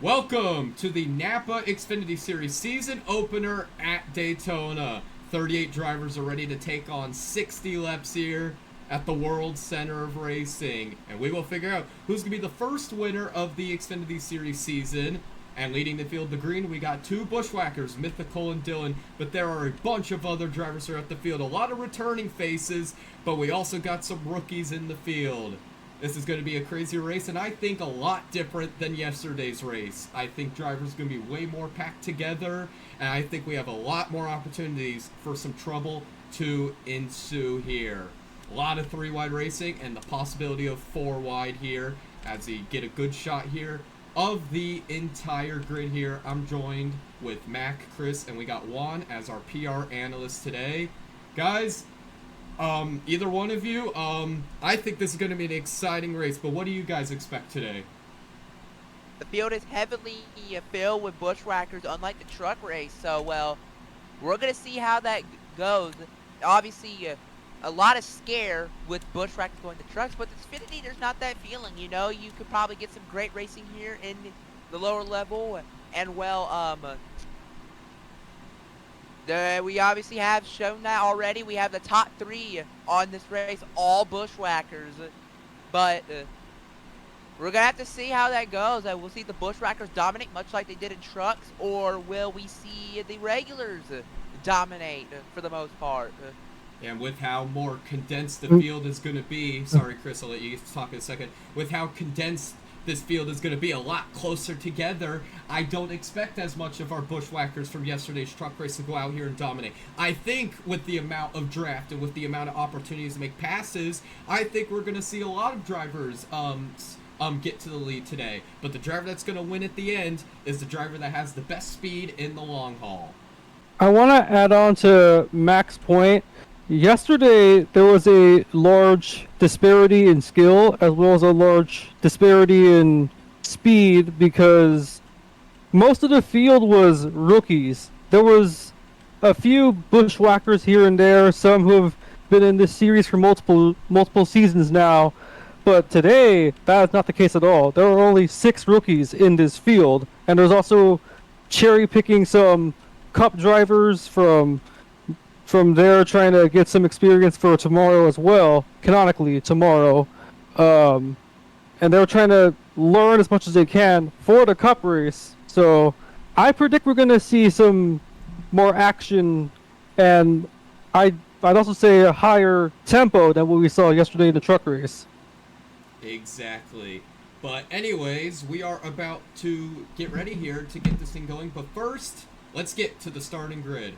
Welcome to the NAPA XFINITY Series season opener at Daytona. 38 drivers are ready to take on 60 laps here at the World Center of Racing. And we will figure out who's going to be the first winner of the XFINITY Series season. And leading the field to green, we got two bushwhackers, Mythical and Dylan. But there are a bunch of other drivers throughout the field. A lot of returning faces, but we also got some rookies in the field. This is going to be a crazy race, and I think a lot different than yesterday's race. I think drivers are going to be way more packed together, and I think we have a lot more opportunities for some trouble to ensue here. A lot of three-wide racing and the possibility of four-wide here as we get a good shot here of the entire grid here. I'm joined with Mac, Chris, and we got Juan as our PR analyst today. Guys, either one of you, I think this is going to be an exciting race, but what do you guys expect today? The field is heavily filled with bushwhackers, unlike the truck race, so, well, we're going to see how that goes. Obviously, a lot of scare with bushwhackers going to trucks, but the Xfinity, there's not that feeling, you know? You could probably get some great racing here in the lower level, and, well, we obviously have shown that already. We have the top three on this race, all bushwhackers. But we're going to have to see how that goes. We'll see the bushwhackers dominate much like they did in trucks, or will we see the regulars dominate for the most part? And with how more condensed the field is going to be, sorry Chris, I'll let you talk in a second, with how condensed this field is going to be a lot closer together, I don't expect as much of our bushwhackers from yesterday's truck race to go out here and dominate. I think with the amount of draft and with the amount of opportunities to make passes, I think we're going to see a lot of drivers get to the lead today. But the driver that's going to win at the end is the driver that has the best speed in the long haul. I want to add on to Mac's point. Yesterday, there was a large disparity in skill as well as a large disparity in speed because most of the field was rookies. There was a few bushwhackers here and there, some who have been in this series for multiple seasons now. But today, that is not the case at all. There are only 6 rookies in this field, and there's also cherry-picking some cup drivers from there, trying to get some experience for tomorrow as well, canonically tomorrow. And they're trying to learn as much as they can for the cup race. So I predict we're going to see some more action, and I'd also say a higher tempo than what we saw yesterday in the truck race. Exactly. But anyways, we are about to get ready here to get this thing going. But first, let's get to the starting grid.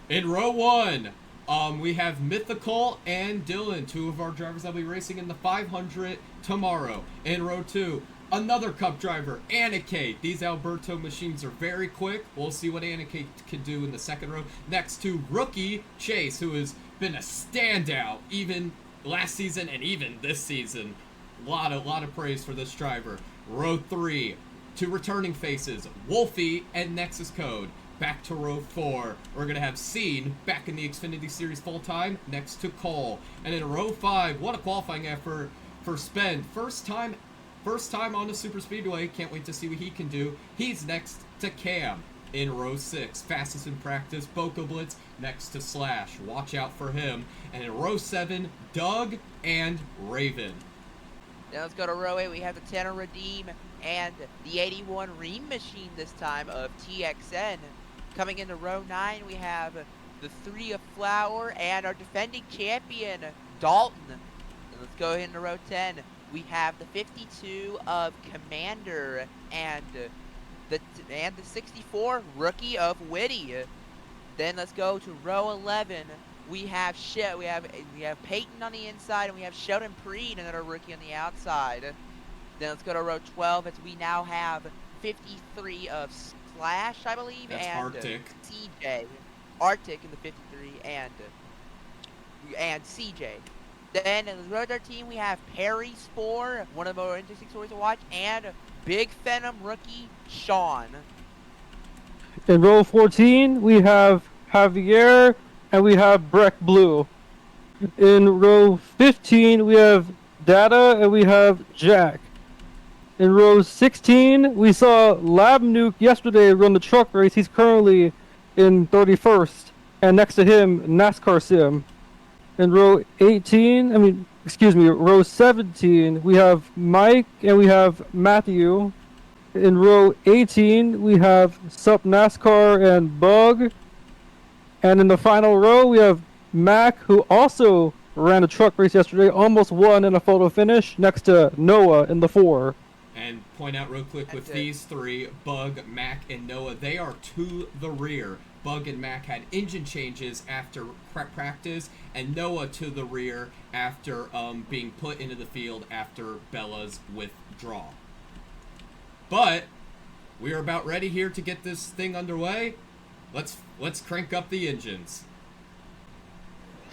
In row 1, we have Mythical and Dylan, two of our drivers that will be racing in the 500 tomorrow. In row 2, another cup driver, Anike. These Alberto machines are very quick. We'll see what Anike can do in the second row. Next to rookie Chase, who has been a standout even last season and even this season. A lot of praise for this driver. Row 3, two returning faces, Wolfie and Nexus Code. Back to row 4, we're going to have Scene back in the Xfinity Series full-time next to Cole. And in row 5, what a qualifying effort for Spend. First time on the Super Speedway. Can't wait to see what he can do. He's next to Cam. In row 6, fastest in practice, Boca Blitz next to Slash. Watch out for him. And in row 7, Doug and Raven. Now let's go to row 8. We have the Tanner Redeem and the 81 Ream Machine this time of TXN. Coming into row 9, we have the 3 of Flower and our defending champion, Dalton. And let's go into row 10. We have the 52 of Commander and the 64 Rookie of Witty. Then let's go to row 11. We have Peyton on the inside, and we have Sheldon Preed, another rookie on the outside. Then let's go to row 12 as we now have 53 of Slash, I believe, that's and Arctic. CJ. Arctic in the 53 and CJ. Then in the row 13 we have Perry Spore, one of the more interesting stories to watch, and Big Phenom rookie Sean. In row 14, we have Javier and we have Breck Blue. In row 15, we have Data and we have Jack. In row 16, we saw Lab Nuke yesterday run the truck race. He's currently in 31st. And next to him, NASCAR Sim. In row 18, row 17, we have Mike and we have Matthew. In row 18, we have Sup NASCAR and Bug. And in the final row, we have Mac, who also ran a truck race yesterday, almost won in a photo finish, next to Noah in the 4. And point out real quick with these three, Bug, Mac, and Noah, they are to the rear. Bug and Mac had engine changes after practice, and Noah to the rear after being put into the field after Bella's withdrawal. But we are about ready here to get this thing underway. Let's crank up the engines.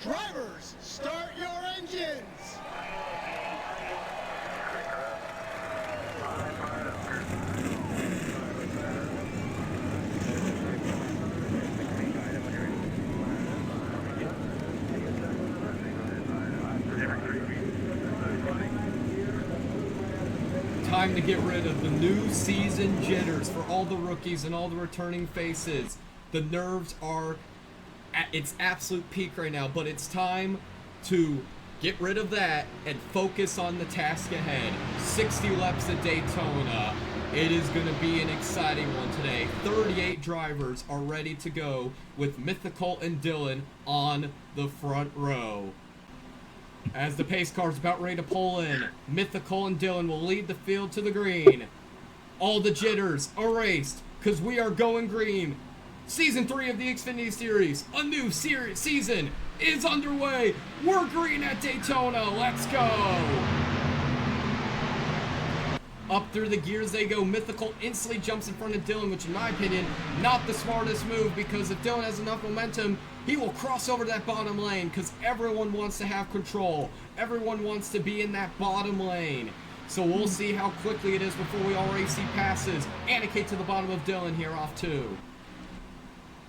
Drivers, start your engines! Time to get rid of the new season jitters for all the rookies and all the returning faces. The nerves are at its absolute peak right now, but it's time to get rid of that and focus on the task ahead. 60 laps at Daytona. It is going to be an exciting one today. 38 drivers are ready to go with Mythical and Dylan on the front row. As the pace car is about ready to pull in, Mythical and Dylan will lead the field to the green. All the jitters erased, because we are going green. Season 3 of the Xfinity Series, a new season is underway. We're green at Daytona. Let's go. Up through the gears they go. Mythical instantly jumps in front of Dylan, which in my opinion, not the smartest move, because if Dylan has enough momentum, he will cross over that bottom lane, because everyone wants to have control. Everyone wants to be in that bottom lane. So we'll see how quickly it is before we already see passes. Anikate to the bottom of Dylan here off 2.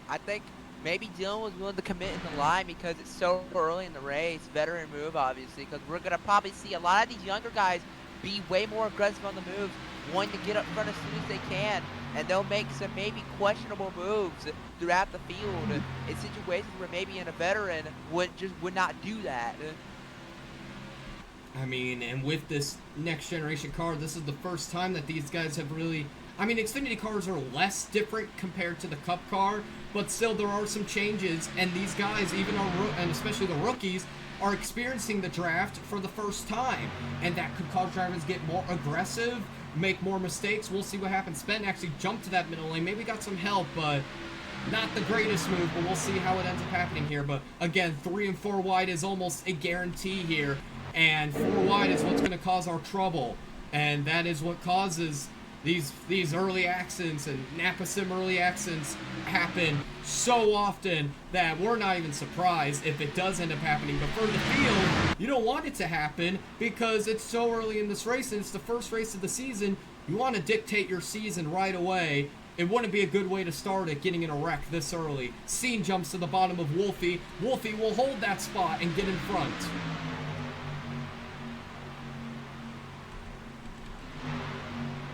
I think maybe Dylan was willing to commit in the line because it's so early in the race. Veteran move, obviously, because we're going to probably see a lot of these younger guys be way more aggressive on the moves, wanting to get up front as soon as they can, and they'll make some maybe questionable moves throughout the field in situations where maybe a veteran would not do that. I mean, and with this next generation car, this is the first time that these guys have really... I mean, Xfinity cars are less different compared to the Cup car, but still there are some changes, and these guys, even and especially the rookies, are experiencing the draft for the first time, and that could cause drivers to get more aggressive, make more mistakes. We'll see what happens. Spen actually jumped to that middle lane, maybe got some help, but not the greatest move, but we'll see how it ends up happening here. But again, 3 and 4 wide is almost a guarantee here, and 4 wide is what's going to cause our trouble, and that is what causes these early accidents, and Napa Sim early accidents happen so often that we're not even surprised if it does end up happening. But for the field, you don't want it to happen because it's so early in this race and it's the first race of the season. You want to dictate your season right away. It wouldn't be a good way to start it, getting in a wreck this early. Scene jumps to the bottom of Wolfie. Wolfie will hold that spot and get in front.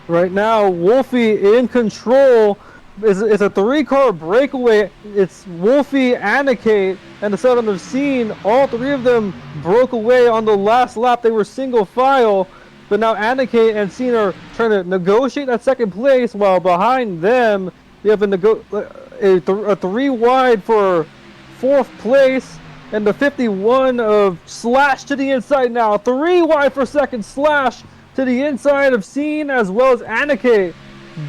Right now, Wolfie in control. It's a 3-car breakaway. It's Wolfie, Anikate, and the seven of Scene. All 3 of them broke away on the last lap. They were single file, but now Anikate and Scene are trying to negotiate that second place, while behind them, we have a 3 wide for 4th place, and the 51 of Slash to the inside now. 3 wide for 2nd, Slash to the inside of Scene as well as Anikate.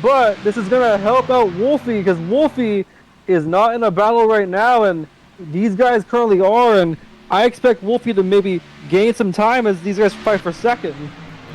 But this is going to help out Wolfie because Wolfie is not in a battle right now, and these guys currently are, and I expect Wolfie to maybe gain some time as these guys fight for 2nd.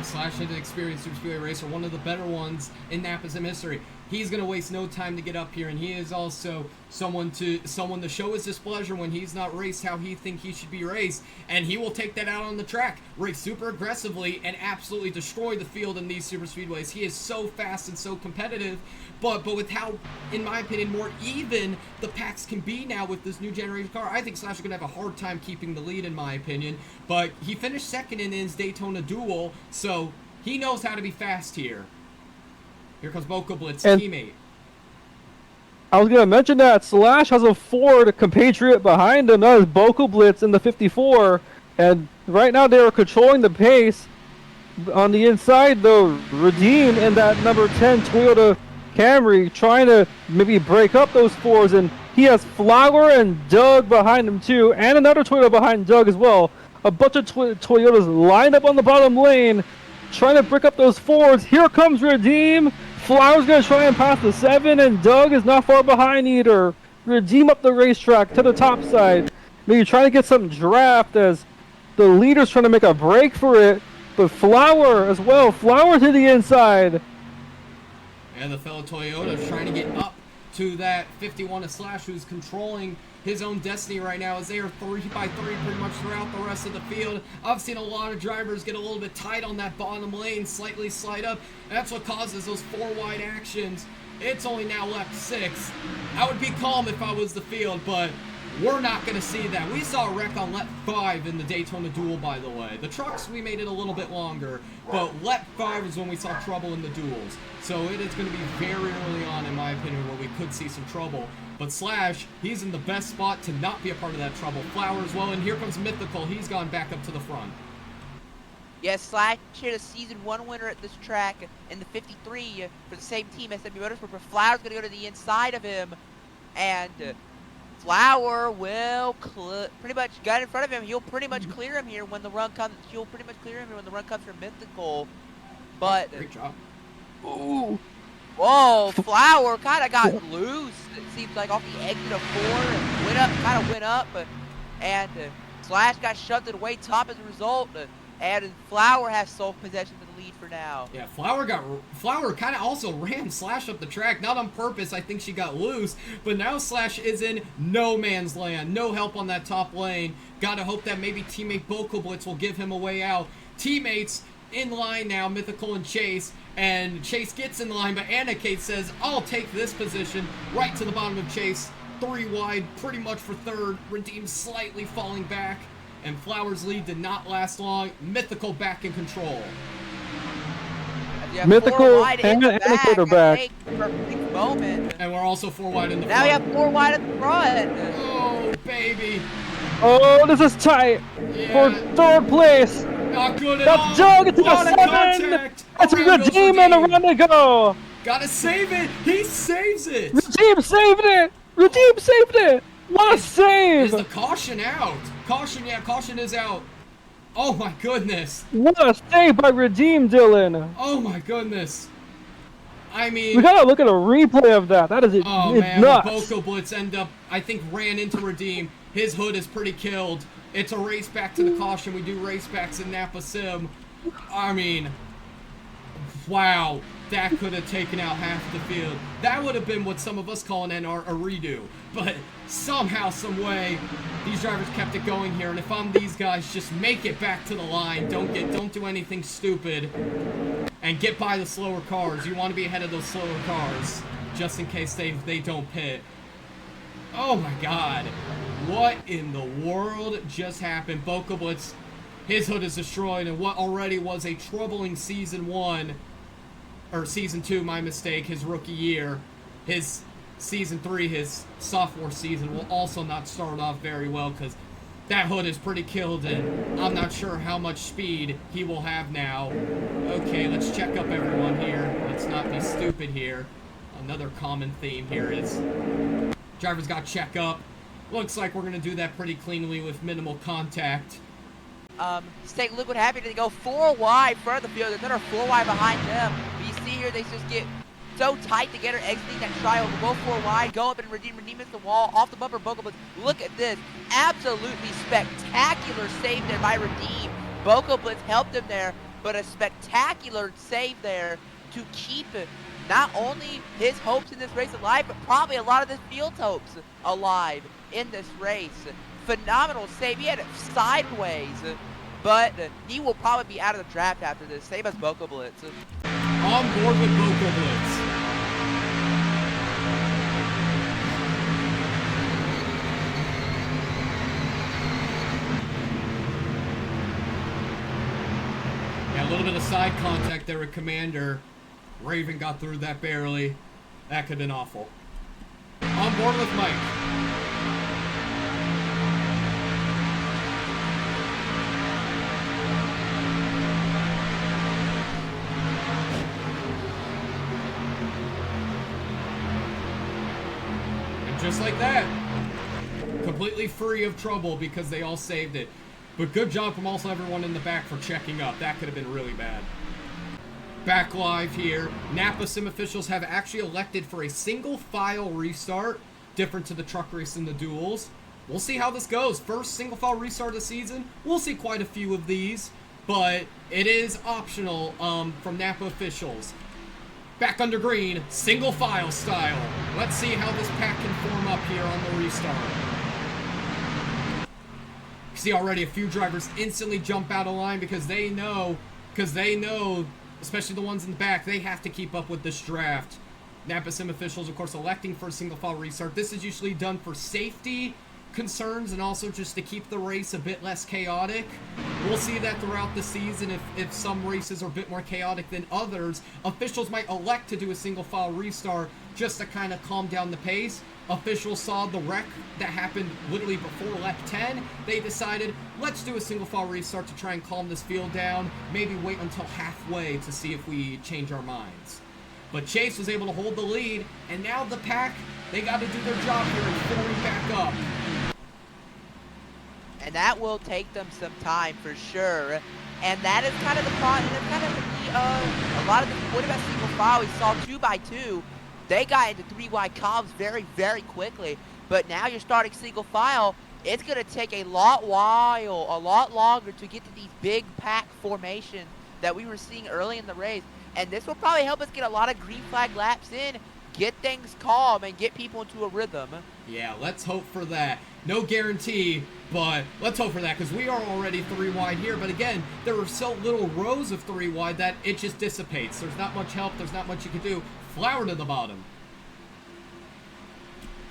Slash is an experienced Super Speedway racer, one of the better ones in Napa Sim history. He's going to waste no time to get up here, and he is also someone to show his displeasure when he's not raced how he thinks he should be raced, and he will take that out on the track, race super aggressively, and absolutely destroy the field in these super speedways. He is so fast and so competitive, but with how, in my opinion, more even the packs can be now with this new generation car, I think Slash is going to have a hard time keeping the lead, in my opinion. But he finished 2nd in his Daytona duel, so He knows how to be fast here. Here comes Bokoblitz, And- teammate. I was gonna mention that Slash has a Ford compatriot behind him. That is Bokoblitz in the 54, and right now they are controlling the pace. On the inside, though, Redeem and that number 10 Toyota Camry trying to maybe break up those fours, and he has Flower and Doug behind him too, and another Toyota behind Doug as well. A bunch of Toyotas lined up on the bottom lane, trying to break up those fours. Here comes Redeem. Flower's gonna try and pass the 7, and Doug is not far behind either. Redeem up the racetrack to the top side. Maybe trying to get some draft as the leader's trying to make a break for it. But Flower as well. Flower to the inside. And the fellow Toyota is trying to get up to that 51 of Slash, who's controlling his own destiny right now, as they are 3x3 pretty much throughout the rest of the field. I've seen a lot of drivers get a little bit tight on that bottom lane, slightly slide up. That's what causes those 4 wide actions. It's only now left 6. I would be calm if I was the field, but we're not going to see that. We saw a wreck on lap 5 in the Daytona duel, by the way. The trucks, we made it a little bit longer, but lap 5 is when we saw trouble in the duels. So it is going to be very early on, in my opinion, where we could see some trouble. But Slash, he's in the best spot to not be a part of that trouble. Flower as well, and here comes Mythical. He's gone back up to the front. Yes, Slash hit a Season 1 winner at this track in the 53 for the same team, SW Motorsport, but Flower's going to go to the inside of him, and Flower will pretty much got in front of him. He'll pretty much clear him here when the run comes. He'll pretty much clear him here when the run comes from Mythical. But Great job. Ooh. whoa, Flower kind of got loose. It seems like off the exit of 4 and went up, and Slash got shoved away top as a result. And Flower has sole possession of the lead for now. Yeah, Flower kind of also ran Slash up the track, not on purpose. I think she got loose, but now Slash is in no man's land. No help on that top lane. Gotta hope that maybe teammate Bokoblitz will give him a way out. Teammates in line now, Mythical and Chase, and Chase gets in line, but Anna Kate says, I'll take this position right to the bottom of Chase. 3 wide, pretty much for 3rd. Redeem slightly falling back. And Flower's lead did not last long. Mythical back in control. Mythical and Indicator back. Moment. And we're also 4 wide in the Now front. we have 4 wide at the front. Oh, baby. Oh, this is tight Yeah. for 3rd place. Not good at all. That's Doug into the Lot of 7. contact. That's Around goes Redeem and a run to go. Gotta save it. He saves it. Redeem saved it. Redeem saved it. What a save. Is the caution out? Caution, yeah, caution is out. Oh my goodness. What a save by Redeem, Dylan. Oh my goodness. I mean, We gotta look at a replay of that. That is it. oh It's man, nuts. Bokoblitz end up, I think, ran into Redeem. His hood is pretty killed. It's a race back to the caution. We do race backs in Napa Sim. I mean, wow. That could have taken out half the field. That would have been what some of us call an NR a redo. But somehow, some way, these drivers kept it going here. And if I'm these guys, just make it back to the line. Don't do anything stupid. And get by the slower cars. You want to be ahead of those slower cars, just in case they don't pit. Oh my God. What in the world just happened? Bokoblitz, his hood is destroyed, and what already was a troubling Season 1, or Season 2, my mistake, his rookie year, his Season 3, his sophomore season, will also not start off very well, because that hood is pretty killed, and I'm not sure how much speed he will have now. Okay, let's check up everyone here. Let's not be stupid here. Another common theme here is drivers got to check up. Looks like we're going to do that pretty cleanly with minimal contact. Let's take a look what happened. They go 4 wide front of the field. There's another 4 wide behind them. But you see here, they just get so tight together, exiting that trial. Go 4 wide, go up and redeem at the wall, off the bumper, Bokoblitz. Look at this. Absolutely spectacular save there by Redeem. Bokoblitz helped him there, but a spectacular save there to keep not only his hopes in this race alive, but probably a lot of this field's hopes alive in this race. Phenomenal save. He had it sideways, but he will probably be out of the draft after this. Same as Bokoblitz. On board with Bokoblitz. Yeah, a little bit of side contact there with Commander. Raven got through that barely. That could have been awful. On board with Mike. And just like that, completely free of trouble because they all saved it. But good job from also everyone in the back for checking up. That could have been really bad. Back live here. NAPA sim officials have actually elected for a single file restart, different to the truck race and the duels. We'll see how this goes. First single file restart of the season. We'll see quite a few of these, but it is optional from NAPA officials. Back under green, single file style. Let's see how this pack can form up here on the restart. See already a few drivers instantly jump out of line because they know, especially the ones in the back, they have to keep up with this draft. NAPA sim officials, of course, electing for a single file restart. This is usually done for safety concerns and also just to keep the race a bit less chaotic. We'll see that throughout the season. If some races are a bit more chaotic than others, officials might elect to do a single file restart just to kind of calm down the pace. Officials saw the wreck that happened literally before lap 10. They decided, let's do a single file restart to try and calm this field down. Maybe wait until halfway to see if we change our minds. But Chase was able to hold the lead, and now the pack, they got to do their job here and forward back up. And that will take them some time for sure. And that is kind of the problem. That's kind of the, a lot of the, what about single file? We saw 2x2. They got into 3 wide columns very, very quickly. But now you're starting single file. It's going to take a lot longer to get to these big pack formations that we were seeing early in the race. And this will probably help us get a lot of green flag laps in, get things calm, and get people into a rhythm. Yeah, let's hope for that. No guarantee, but let's hope for that because we are already 3 wide here. But again, there are so little rows of 3 wide that it just dissipates. There's not much help. There's not much you can do. Flower to the bottom.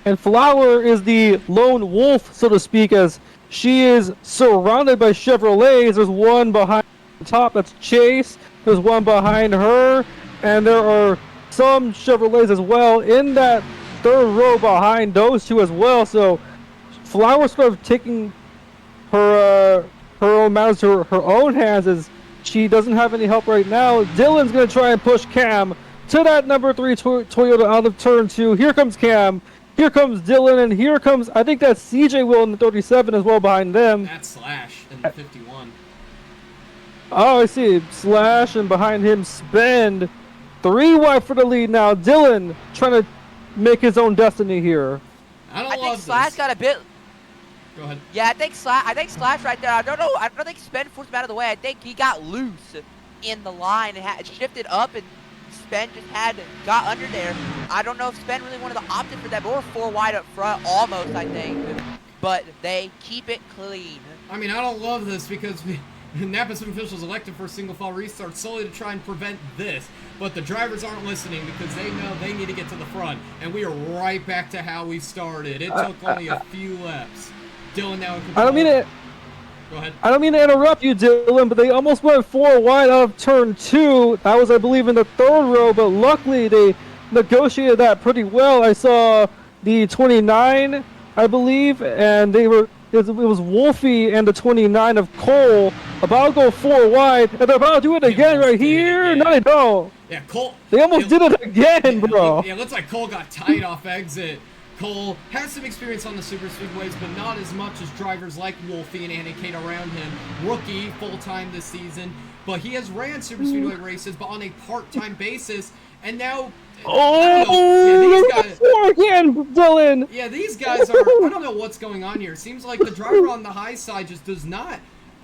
And Flower is the lone wolf, so to speak, as she is surrounded by Chevrolets. There's one behind the top, that's Chase. There's one behind her, and there are some Chevrolets as well in that third row behind those two as well. So Flower's sort of taking her own matters to her own hands as she doesn't have any help right now. Dylan's going to try and push Cam to that number 3 Toyota out of turn 2. Here comes Cam. Here comes Dylan, and here comes, I think that's CJ Will in the 37 as well behind them. That's Slash in the 51. Oh, I see. Slash, and behind him, Spend. 3 wide for the lead now. Dylan trying to make his own destiny here. I think love Slash this. got a bit. Go ahead. Yeah, I think Slash right there. I don't know. I don't think Spend forced him out of the way. I think he got loose in the line and shifted up, and Spend just got under there. I don't know if Spend really wanted to opt in for that, but we're 4 wide up front, almost, I think. But they keep it clean. I mean, I don't love this because NAPA officials elected for a single file restart solely to try and prevent this. But the drivers aren't listening because they know they need to get to the front. And we are right back to how we started. It took only a few laps. Dylan now in control. I don't mean to... Go ahead. I don't mean to interrupt you, Dylan, but they almost went 4 wide out of turn 2. That was, I believe, in the third row, but luckily they negotiated that pretty well. I saw the 29, I believe, and it was Wolfie and the 29 of Cole about to go 4 wide, and they're about to do it again right here. No, they don't. Yeah, Cole. They almost did it again, bro. Yeah, it looks like Cole got tight off exit. Cole has some experience on the super speedways, but not as much as drivers like Wolfie and Annie Kate around him. Rookie, full-time this season, but he has ran super speedway races, but on a part-time basis, and now... Oh, yeah, these guys, again, Dylan. Yeah, these guys are... I don't know what's going on here. It seems like the driver on the high side just does not...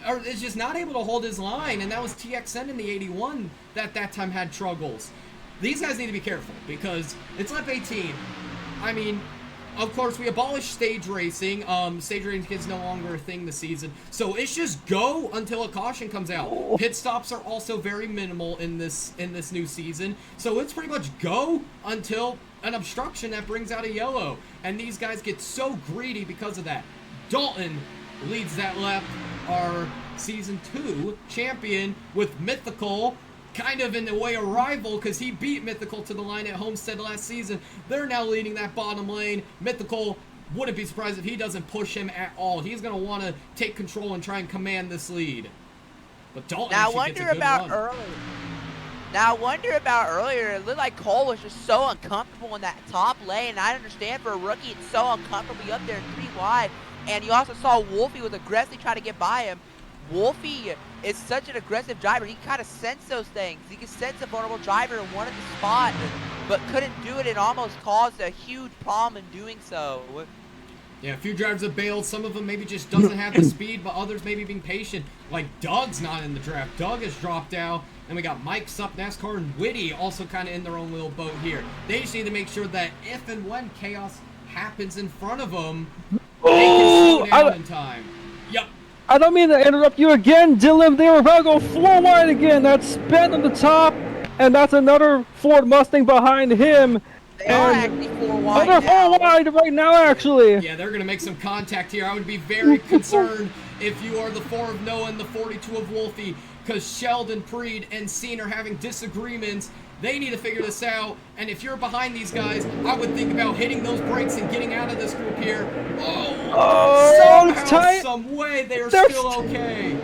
or is just not able to hold his line, and that was TXN in the 81 that time had struggles. These guys need to be careful, because it's lap 18. I mean... Of course, we abolished stage racing. Stage racing is no longer a thing this season. So it's just go until a caution comes out. Pit stops are also very minimal in this new season. So it's pretty much go until an obstruction that brings out a yellow. And these guys get so greedy because of that. Dalton leads that lap. Our Season 2 champion with Mythical, kind of in a way a rival because he beat Mythical to the line at Homestead last season. They're now leading that bottom lane. Mythical, wouldn't be surprised if he doesn't push him at all. He's going to want to take control and try and command this lead. But Dalton Now actually gets a wonder good about run. earlier. Now wonder about earlier. It looked like Cole was just so uncomfortable in that top lane. And I understand for a rookie, it's so uncomfortable to be up there 3 wide. And you also saw Wolfie was aggressively trying to get by him. Wolfie is such an aggressive driver. He kind of sensed those things. He could sense a vulnerable driver and wanted to spot, but couldn't do it and almost caused a huge problem in doing so. Yeah, a few drivers have bailed. Some of them maybe just doesn't have the speed, but others maybe being patient. Like Doug's not in the draft. Doug has dropped out. And we got Mike, Sup, NASCAR, and Witty also kind of in their own little boat here. They just need to make sure that if and when chaos happens in front of them, they can slow down in time. Yep. I don't mean to interrupt you again, Dylan. They were about to go 4 wide again. That's spent on the top, and that's another Ford Mustang behind him. They are actually 4 wide they're now. 4 wide right now, actually. Yeah, they're going to make some contact here. I would be very concerned if you are the 4 of Noah and the 42 of Wolfie, because Sheldon, Preed, and Scene are having disagreements. They need to figure this out, and if you're behind these guys, I would think about hitting those brakes and getting out of this group here. Oh, it's somehow, tight. some way, they're They're still okay.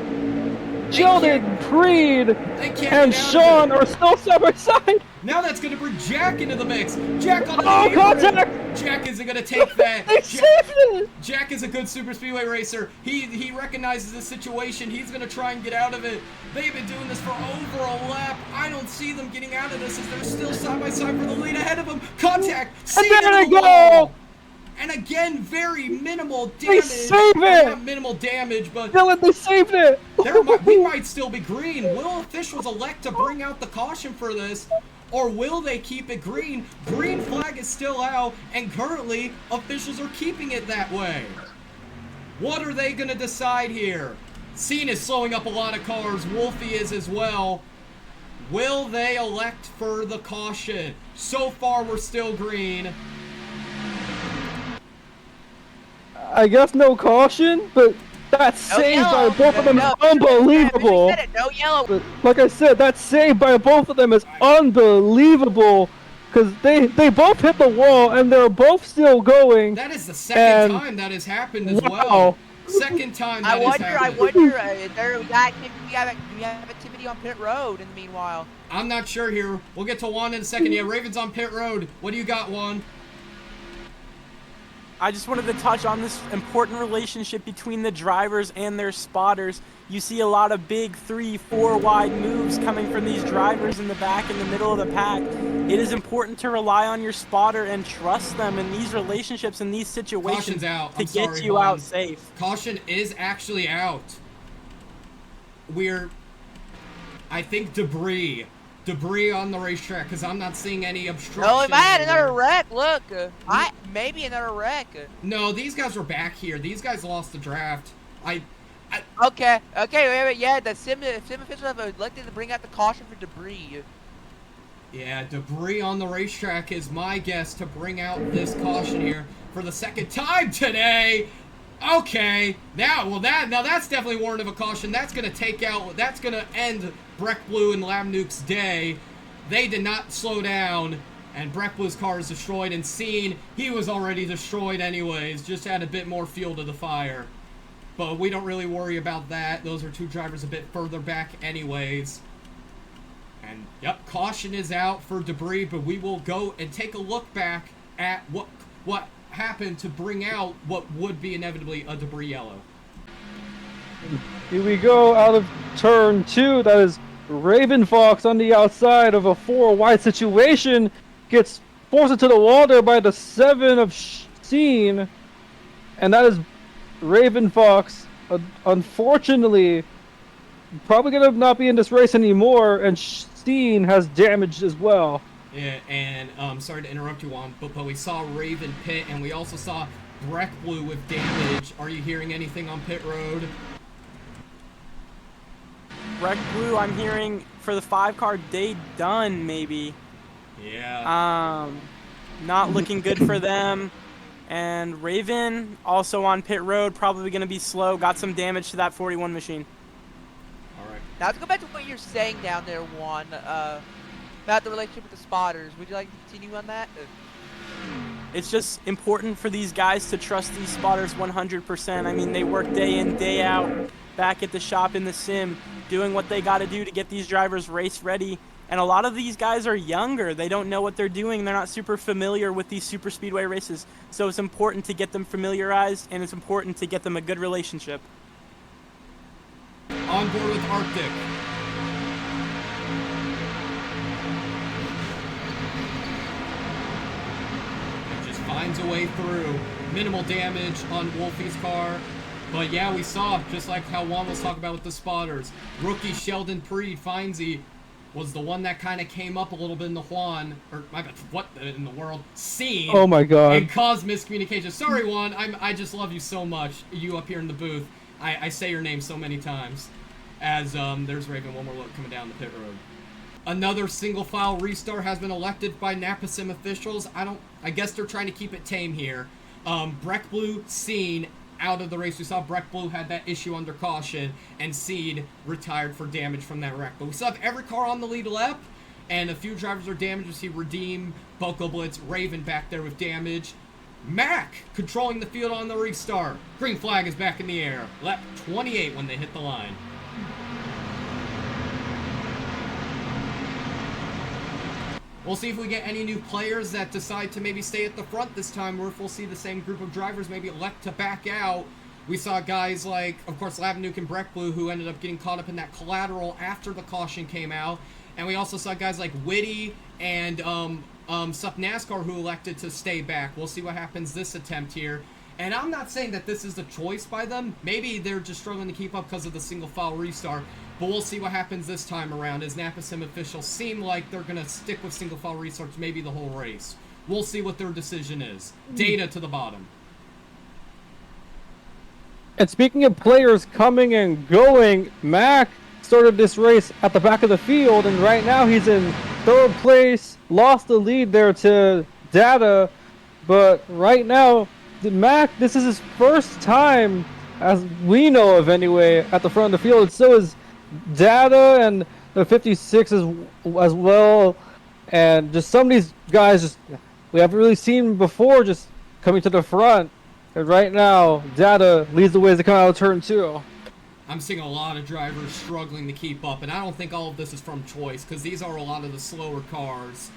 Sheldon, Preed, They can't and get out of Sean it. are still side by side. Now that's going to bring Jack into the mix. Jack on the Oh, apron. contact! Jack isn't going to take that. They saved it. Jack is a good super speedway racer. He recognizes the situation. He's going to try and get out of it. They've been doing this for over a lap. I don't see them getting out of this as they're still side by side for the lead ahead of them. Contact. And See there into they the go. wall. And again, very minimal damage. save it. Not minimal damage, but Dylan, they saved it. we might still be green. Will officials elect to bring out the caution for this? Or will they keep it green? Green flag is still out, and currently, officials are keeping it that way. What are they going to decide here? Scene is slowing up a lot of cars. Wolfie is as well. Will they elect for the caution? So far, we're still green. I guess no caution, but that save by both of them is unbelievable. We said it, no yellow. But like I said, that save by both of them is unbelievable. Because they both hit the wall and they're both still going. That is the second time that has happened as well. Second time that has happened. I wonder, we have activity on pit road in the meanwhile. I'm not sure here. We'll get to Juan in a second. Yeah, Raven's on pit road. What do you got, Juan? I just wanted to touch on this important relationship between the drivers and their spotters. You see a lot of big 3-4 wide moves coming from these drivers in the back in the middle of the pack. It is important to rely on your spotter and trust them in these relationships, in these situations, Caution's out. to I'm get sorry, you Juan. out safe. Caution is actually out. I think debris on the racetrack, because I'm not seeing any obstruction. Oh, if I had anywhere. another wreck, look. Maybe another wreck. No, these guys were back here. These guys lost the draft. Okay, wait, yeah, the sim officials have elected to bring out the caution for debris. Yeah, debris on the racetrack is my guess to bring out this caution here for the second time today. Okay, now that's definitely warrant of a caution. That's gonna end Breck Blue and Lam Nuke's day. They did not slow down, and Breck Blue's car is destroyed. And Scene, he was already destroyed anyways, just had a bit more fuel to the fire. But we don't really worry about that. Those are two drivers a bit further back anyways. And yep, caution is out for debris, but we will go and take a look back at what happened to bring out what would be inevitably a debris yellow. Here we go out of turn 2. That is Raven Fox on the outside of a 4 wide situation. Gets forced into the wall there by the 7 of Scene. And that is Raven Fox, unfortunately, probably going to not be in this race anymore. And Scene has damage as well. Yeah, and sorry to interrupt you, Juan, but we saw Raven pit, and we also saw Breck Blue with damage. Are you hearing anything on pit road? Breck Blue, I'm hearing for the 5-car day done, maybe. Yeah. Not looking good for them. And Raven, also on pit road, probably going to be slow. Got some damage to that 41 machine. Now let's go back to what you're saying down there, Juan, about the relationship with the spotters. Would you like to continue on that? It's just important for these guys to trust these spotters 100%. I mean, they work day in, day out, back at the shop in the sim, doing what they got to do to get these drivers race ready. And a lot of these guys are younger. They don't know what they're doing. They're not super familiar with these super speedway races. So it's important to get them familiarized, and it's important to get them a good relationship. On board with Arctic. Just finds a way through. Minimal damage on Wolfie's car. But yeah, we saw, just like how Juan was talking about with the spotters, rookie Sheldon Preed, Findsy, was the one that kind of came up a little bit in the Juan, or my bad, what in the world, scene. Oh my god. And caused miscommunication. Sorry, Juan, I just love you so much. You up here in the booth. I say your name so many times. As there's Raven, one more look coming down the pit road. Another single file restart has been elected by NAPA Sim officials. I guess they're trying to keep it tame here. Breck Blue seen out of the race. We saw Breck Blue had that issue under caution, and Seed retired for damage from that wreck. But we still have every car on the lead lap, and a few drivers are damaged. We see Redeem, Boko Blitz, Raven back there with damage. Mac controlling the field on the restart. Green flag is back in the air. Lap 28 when they hit the line. We'll see if we get any new players that decide to maybe stay at the front this time, or if we'll see the same group of drivers maybe elect to back out. We saw guys like, of course, Lavenuk and Breck Blue, who ended up getting caught up in that collateral after the caution came out. And we also saw guys like Whitty and Sup NASCAR who elected to stay back. We'll see what happens this attempt here. And I'm not saying that this is a choice by them. Maybe they're just struggling to keep up because of the single file restart. But we'll see what happens this time around, as NAPA Sim officials seem like they're going to stick with single file restarts maybe the whole race. We'll see what their decision is. Data to the bottom. And speaking of players coming and going, Mac started this race at the back of the field, and right now he's in third place. Lost the lead there to Data, but right now, Mac, this is his first time, as we know of anyway, at the front of the field. So is Data and the 56 as well, and just some of these guys we haven't really seen before just coming to the front. And right now, Data leads the way as they come out of turn 2. I'm seeing a lot of drivers struggling to keep up, and I don't think all of this is from choice, because these are a lot of the slower cars.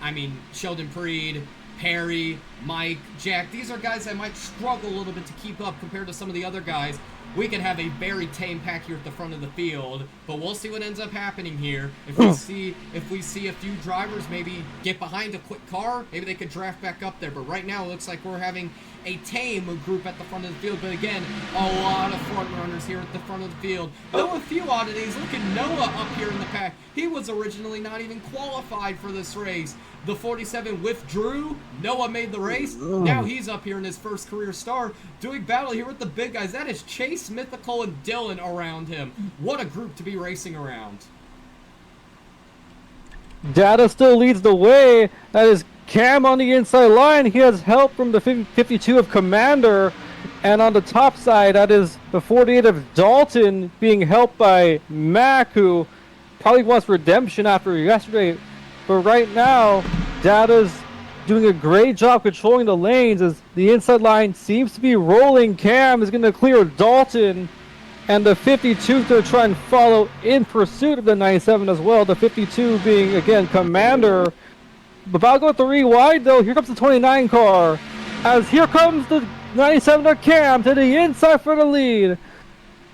I mean, Sheldon Preed, Perry, Mike, Jack, these are guys that might struggle a little bit to keep up compared to some of the other guys. We could have a very tame pack here at the front of the field, but we'll see what ends up happening here. If we see a few drivers maybe get behind a quick car, maybe they could draft back up there. But right now, it looks like we're having a tame group at the front of the field. But again, a lot of front runners here at the front of the field. Though a few oddities. Look at Noah up here in the pack. He was originally not even qualified for this race. The 47 withdrew. Noah made the race. Now he's up here in his first career start, doing battle here with the big guys. That is Chase, Mythical, and Dylan around him. What a group to be racing around. Data still leads the way. That is Cam on the inside line. He has help from the 52 of Commander. And on the top side, that is the 48 of Dalton being helped by Mac, who probably wants redemption after yesterday. But right now, Data's doing a great job controlling the lanes, as the inside line seems to be rolling. Cam is going to clear Dalton, and the 52 is going to try and follow in pursuit of the 97 as well. The 52 being, again, Commander. About to go 3 wide, though. Here comes the 29 car, as here comes the 97 of Cam to the inside for the lead.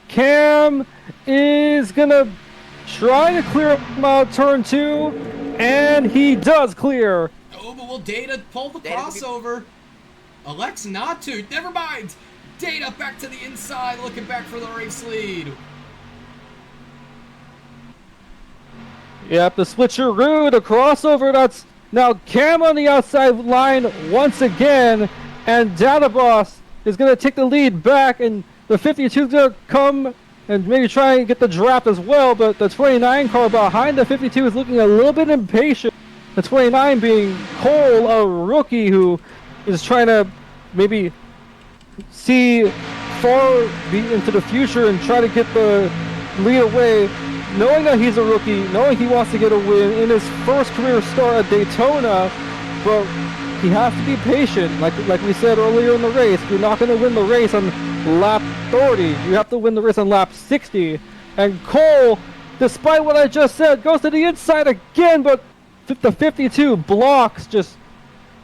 Cam is going to try to clear him out turn 2. And he does clear. Oh, but will Data pull the crossover? Elects not to. Never mind. Data back to the inside, looking back for the race lead. Yep, the switcheroo, the crossover. That's now Cam on the outside line once again. And Data Boss is going to take the lead back. And the 52 is going to come and maybe try and get the draft as well, but the 29 car behind the 52 is looking a little bit impatient. The 29 being Cole, a rookie who is trying to maybe see far into the future and try to get the lead away. knowing that he's a rookie, knowing he wants to get a win in his first career start at Daytona, but he has to be patient. Like we said earlier in the race, you're not going to win the race on lap 30. You have to win the race on lap 60. And Cole, despite what I just said, goes to the inside again, but the 52 blocks. Just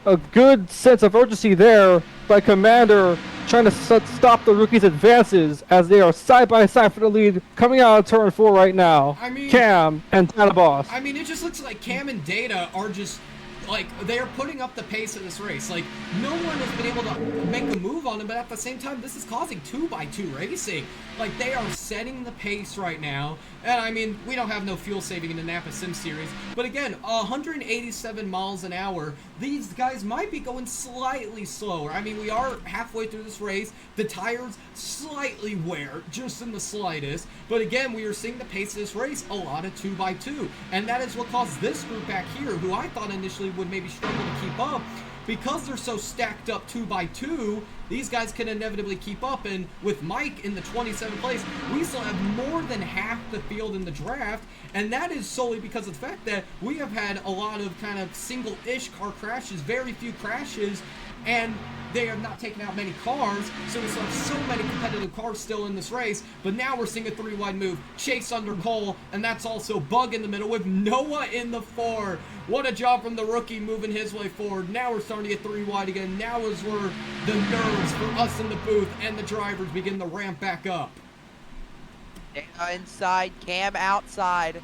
a good sense of urgency there by Commander, trying to stop the rookie's advances as they are side by side for the lead coming out of turn 4 right now. I mean, Cam and Data Boss. I mean, it just looks like Cam and Data are just, like, they are putting up the pace of this race. Like, no one has been able to make a move on them, but at the same time, this is causing 2x2 racing. Like, they are setting the pace right now. And, I mean, we don't have no fuel saving in the NAPA Sim Series. But again, 187 miles an hour. These guys might be going slightly slower. I mean, we are halfway through this race. The tires slightly wear, just in the slightest. But again, we are seeing the pace of this race, a lot of 2x2. And that is what caused this group back here, who I thought initially would maybe struggle to keep up. Because they're so stacked up 2x2, these guys can inevitably keep up. And with Mike in the 27th place, we still have more than half the field in the draft. And that is solely because of the fact that we have had a lot of kind of single-ish car crashes, very few crashes, and they have not taken out many cars, so we still have so many competitive cars still in this race. But now we're seeing a 3-wide move, Chase under Cole, and that's also Bug in the middle with Noah in the 4. What a job from the rookie moving his way forward. Now we're starting to get 3-wide again. Now is where the nerves for us in the booth and the drivers begin to ramp back up. Inside, Cam outside.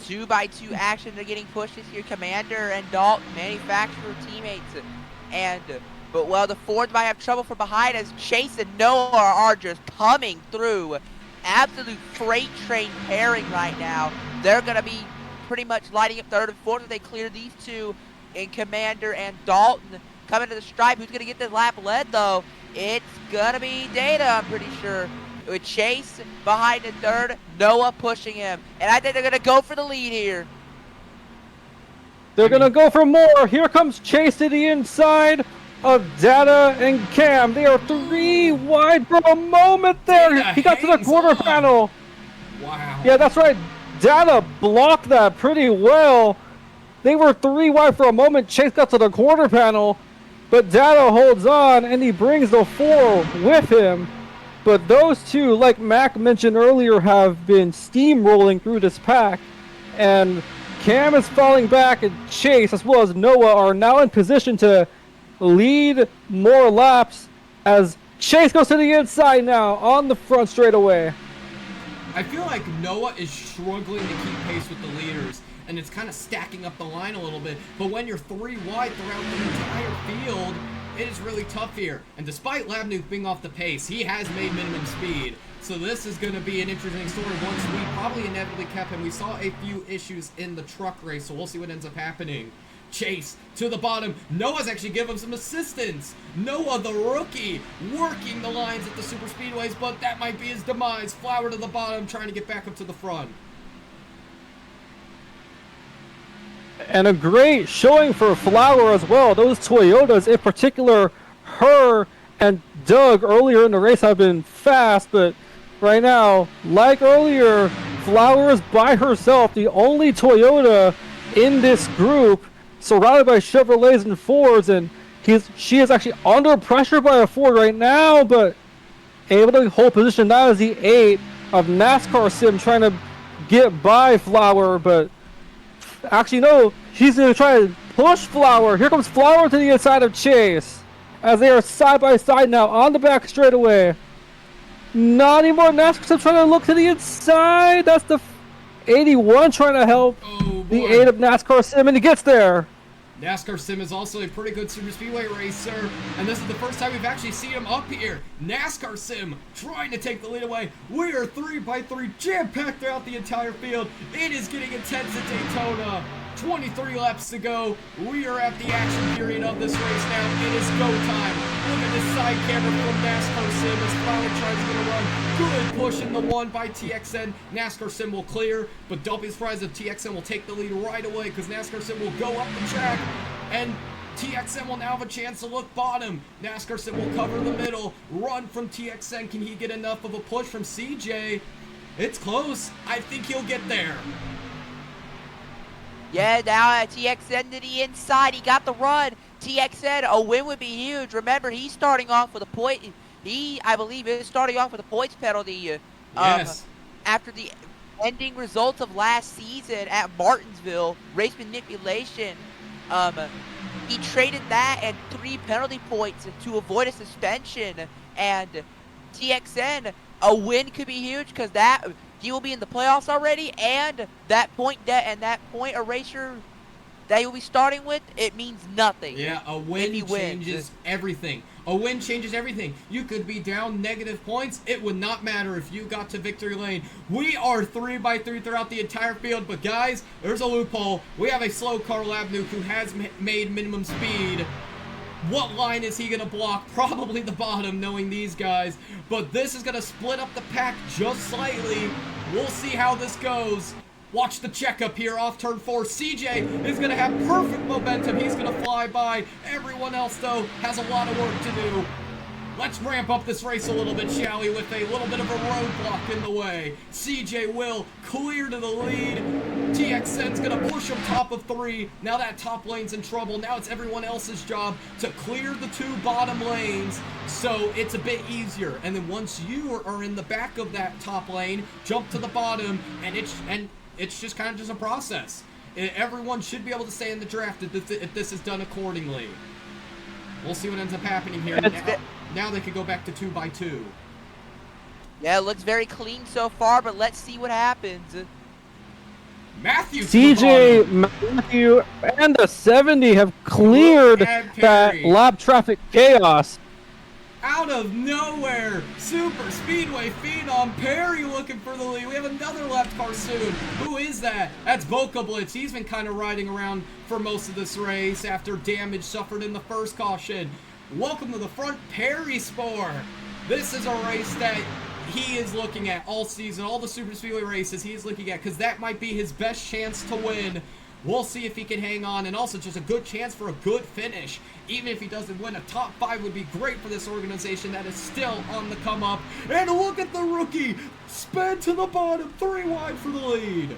2x2 action. They're getting pushed this year. Commander and Dalton, manufacturer teammates. But well, the Fords might have trouble from behind as Chase and Noah are just coming through. Absolute freight train pairing right now. They're going to be pretty much lighting up third and fourth if they clear these two. And Commander and Dalton coming to the stripe. Who's going to get this lap led, though? It's going to be Data, I'm pretty sure. With Chase behind in third, Noah pushing him. And I think they're going to go for the lead here. They're going to go for more. Here comes Chase to the inside of Data and Cam. They are 3 wide for a moment there. He got to the quarter panel. Wow. Yeah, that's right. Data blocked that pretty well. They were 3 wide for a moment. Chase got to the quarter panel, but Data holds on and he brings the 4 with him. But those two, like Mac mentioned earlier, have been steamrolling through this pack, and Cam is falling back, and Chase as well as Noah are now in position to lead more laps as Chase goes to the inside now on the front straightaway. I feel like Noah is struggling to keep pace with the leaders, and it's kind of stacking up the line a little bit. But when you're 3 wide throughout the entire field, it is really tough here. And despite Labnuke being off the pace, he has made minimum speed. So this is going to be an interesting story. Once we probably inevitably kept him. We saw a few issues in the truck race, so we'll see what ends up happening. Chase to the bottom. Noah's actually given him some assistance. Noah, the rookie, working the lines at the super speedways, but that might be his demise. Flower to the bottom, trying to get back up to the front. And a great showing for Flower as well. Those Toyotas, in particular, her and Doug earlier in the race have been fast, but right now, like earlier, Flower is by herself, the only Toyota in this group, surrounded by Chevrolets and Fords, and she is actually under pressure by a Ford right now, but able to hold position. That is the 8 of NASCAR Sim trying to get by Flower, but actually no, she's going to try to push Flower. Here comes Flower to the inside of Chase as they are side by side now on the back straightaway. Not anymore. NASCAR Sim trying to look to the inside. That's the 81 trying to help the 8 of NASCAR Sim, and he gets there. NASCAR Sim is also a pretty good super speedway racer, and this is the first time we've actually seen him up here. NASCAR Sim trying to take the lead away. We are 3x3 jam-packed throughout the entire field. It is getting intense at Daytona. 23 laps to go. We are at the action period of this race now. It is go time. Look at this side camera from NASCAR Sim as Flower tries to get a run. Good push in the 1 by TXN. NASCAR Sim will clear, but don't be surprised if TXN will take the lead right away because NASCAR Sim will go up the track and TXN will now have a chance to look bottom. NASCAR Sim will cover the middle. Run from TXN. Can he get enough of a push from CJ? It's close. I think he'll get there. Yeah, now TXN to the inside. He got the run. TXN, a win would be huge. Remember, he's starting off with a point. I believe, is starting off with a points penalty. Yes. After the ending results of last season at Martinsville, race manipulation, he traded that and 3 penalty points to avoid a suspension. And TXN, a win could be huge because he will be in the playoffs already, and that point erasure that he'll be starting with, it means nothing. Yeah, a win changes everything. A win changes everything. You could be down negative points. It would not matter if you got to victory lane. We are 3x3 throughout the entire field, but guys, there's a loophole. We have a slow car lab nuke who has made minimum speed. What line is he going to block? Probably the bottom, knowing these guys. But this is going to split up the pack just slightly. We'll see how this goes. Watch the checkup here off turn 4. CJ is going to have perfect momentum. He's going to fly by. Everyone else, though, has a lot of work to do. Let's ramp up this race a little bit, shall we, with a little bit of a roadblock in the way. CJ will clear to the lead. TXN's going to push him top of 3. Now that top lane's in trouble. Now it's everyone else's job to clear the 2 bottom lanes, so it's a bit easier. And then once you are in the back of that top lane, jump to the bottom, and it's just kind of just a process. Everyone should be able to stay in the draft if this is done accordingly. We'll see what ends up happening here. Now they could go back to 2x2. Yeah, it looks very clean so far, but let's see what happens. Matthew, CJ, Matthew, and the 70 have cleared that lap traffic chaos. Out of nowhere, super speedway phenom Perry looking for the lead. We have another left car soon. Who is that? That's Boca Blitz. He's been kind of riding around for most of this race after damage suffered in the first caution. Welcome to the front, Perry Spore. This is a race that he is looking at all season, all the super speedway races he is looking at, because that might be his best chance to win. We'll see if he can hang on, and also just a good chance for a good finish. Even if he doesn't win, a top 5 would be great for this organization that is still on the come up. And look at the rookie, sped to the bottom, 3 wide for the lead.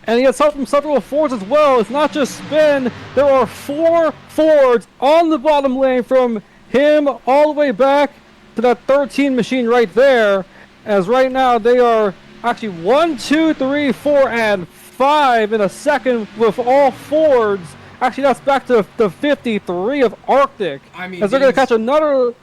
And he has help from several Fords as well. It's not just spin. There are 4 Fords on the bottom lane from him all the way back to that 13 machine right there. As right now they are actually 1, 2, 3, 4, and 5 in a second with all Fords. Actually, that's back to the 53 of Arctic. I mean, as they're going to catch another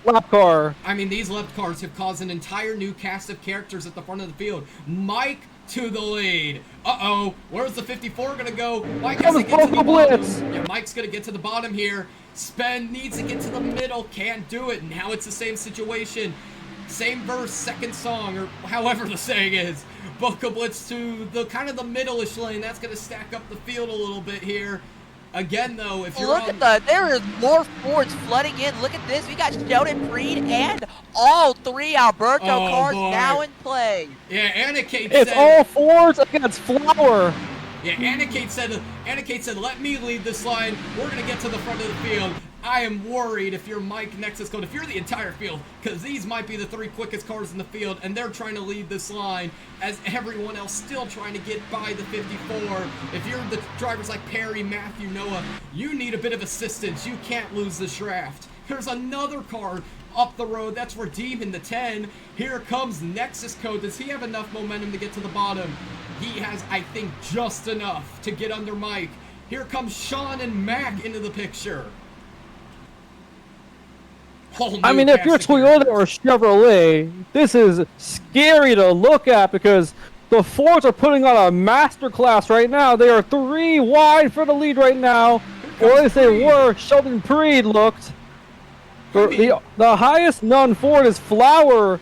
lap car. I mean, these lap cars have caused an entire new cast of characters at the front of the field. Mike to the lead. Uh-oh, where's the 54 going to go? Mike has to get to the bottom. Yeah, Mike's going to get to the bottom here. Spen needs to get to the middle, can't do it. Now it's the same situation. Same verse, second song, or however the saying is. Boca Blitz to the kind of the middle-ish lane. That's going to stack up the field a little bit here. Again, though, if you're there is more Fords flooding in. Look at this. We got Sheldon Freed and all 3 Alberto cars now in play. Yeah, Anna-Kate said... It's all Fords against Flower. Yeah, Anna-Kate said, let me lead this line. We're going to get to the front of the field. I am worried if you're Mike Nexus Code, if you're the entire field, because these might be the 3 quickest cars in the field, and they're trying to lead this line as everyone else still trying to get by the 54. If you're the drivers like Perry, Matthew, Noah, you need a bit of assistance. You can't lose this draft. There's another car up the road. That's Redeem in the 10. Here comes Nexus Code. Does he have enough momentum to get to the bottom? He has, I think, just enough to get under Mike. Here comes Sean and Mac into the picture. I mean, if you're Toyota or Chevrolet, this is scary to look at because the Fords are putting on a masterclass right now. They are 3 wide for the lead right now, or as they were, Sheldon Preed looked. The highest non-Ford is Flower,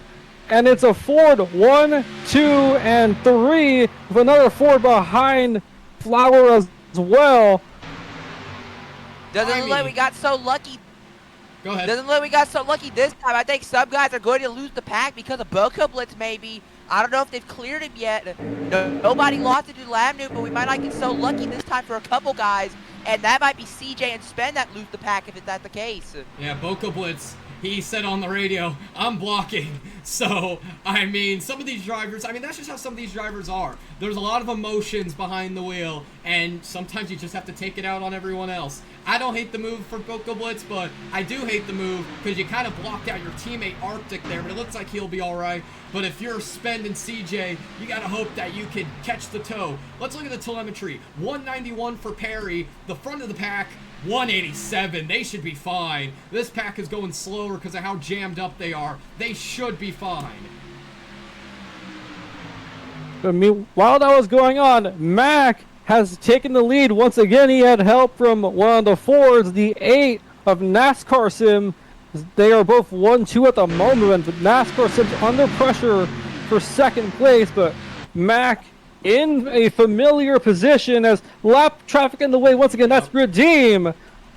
and it's a Ford 1, 2, and 3 with another Ford behind Flower as well. Doesn't look like we got so lucky. Go ahead. Doesn't look like we got so lucky this time. I think some guys are going to lose the pack because of Boca Blitz maybe. I don't know if they've cleared him yet. Nobody lost it to Lamnu, but we might not get so lucky this time for a couple guys. And that might be CJ and Spen that lose the pack if that's the case. Yeah, Boca Blitz he said on the radio, I'm blocking. So, I mean, some of these drivers, I mean, that's just how some of these drivers are. There's a lot of emotions behind the wheel, and sometimes you just have to take it out on everyone else. I don't hate the move for Boko Blitz, but I do hate the move because you kind of blocked out your teammate Arctic there, but it looks like he'll be all right. But if you're Spend and CJ, you got to hope that you can catch the toe. Let's look at the telemetry. 191 for Perry, the front of the pack, 187. They should be fine. This pack is going slower because of how jammed up they are. They should be fine. I mean, while that was going on, Mac has taken the lead. Once again, he had help from one of the Fords, the 8 of NASCAR Sim. They are both 1-2 at the moment, but NASCAR Sim's under pressure for second place, but Mac in a familiar position as lap traffic in the way. Once again, that's Redeem.